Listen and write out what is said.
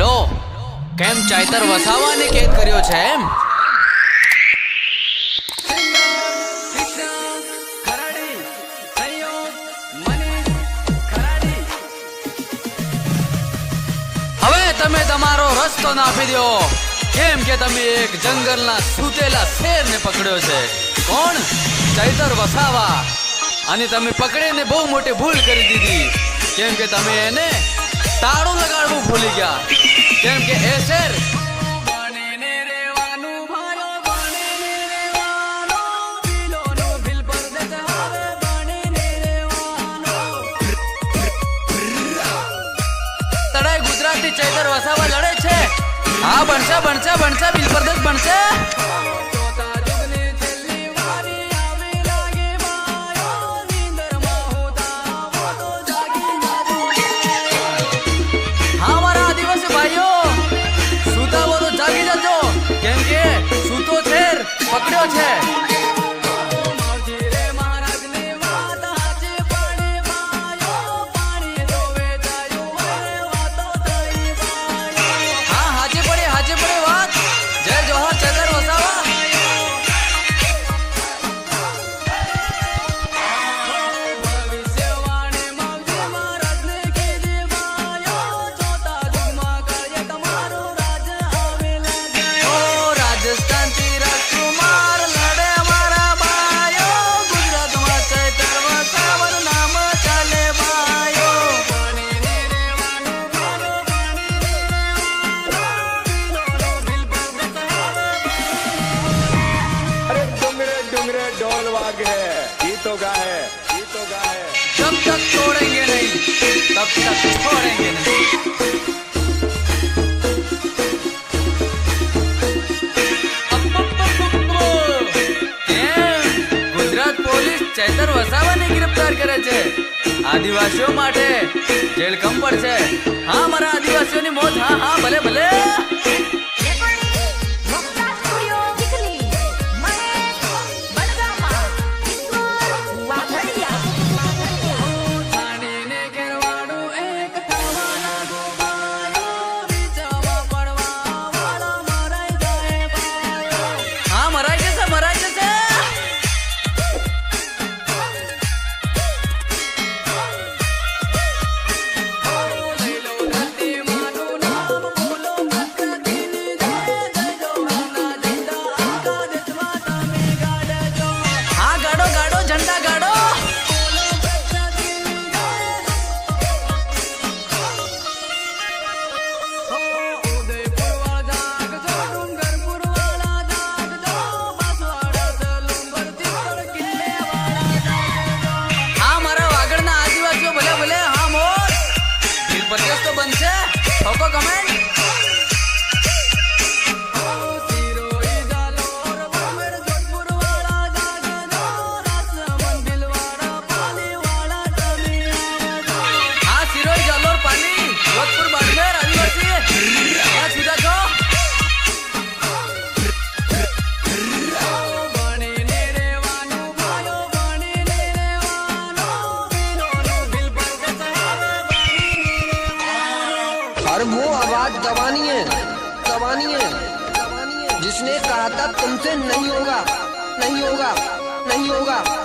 લો કેમ ચાઈતર વસાવાને કેદ કર્યો છે એમ? હવે તમે તમારો રસ્તો નાખી દો, કેમ કે તમે એક જંગલના સૂતેલા શેરને પકડ્યો છે. કોણ? ચાઈતર વસાવા. અને તમે પકડીને બહુ મોટી ભૂલ કરી દીધી, કેમ કે તમે એને તાળું લગાડવું ભૂલી ગયા. કેમ કે એ શેર ગુજરાતી ચાઈતર વસાવા લડે છે. હા બનશે બનશે બનશે બિલ પરદેશ બનશે. હા મારા આદિવાસી ભાઈઓ, સૂતા હો તો જાગી જજો, કેમ કે સૂતો શેર પકડ્યો છે. जब तक छोड़ेंगे नहीं तब तक छोड़ेंगे नहीं. ગુજરાત પોલીસ ચાઈતર વસાવાને गिरफ्तार કરે છે. આદિવાસીઓ માટે જેલ કમ પડશે. હા મારા આદિવાસીઓની મોત. હા હા ભલે ભલે. તો બનશે. ઠોકો કમેન્ટ. હા સિરોઈ જાલોર પાલી જોધપુર બાડમેર આદિવાસી. હા સીધા છો. और वो आवाज दबानी है, दबानी है, जिसने कहा था तुमसे नहीं होगा, नहीं होगा, नहीं होगा.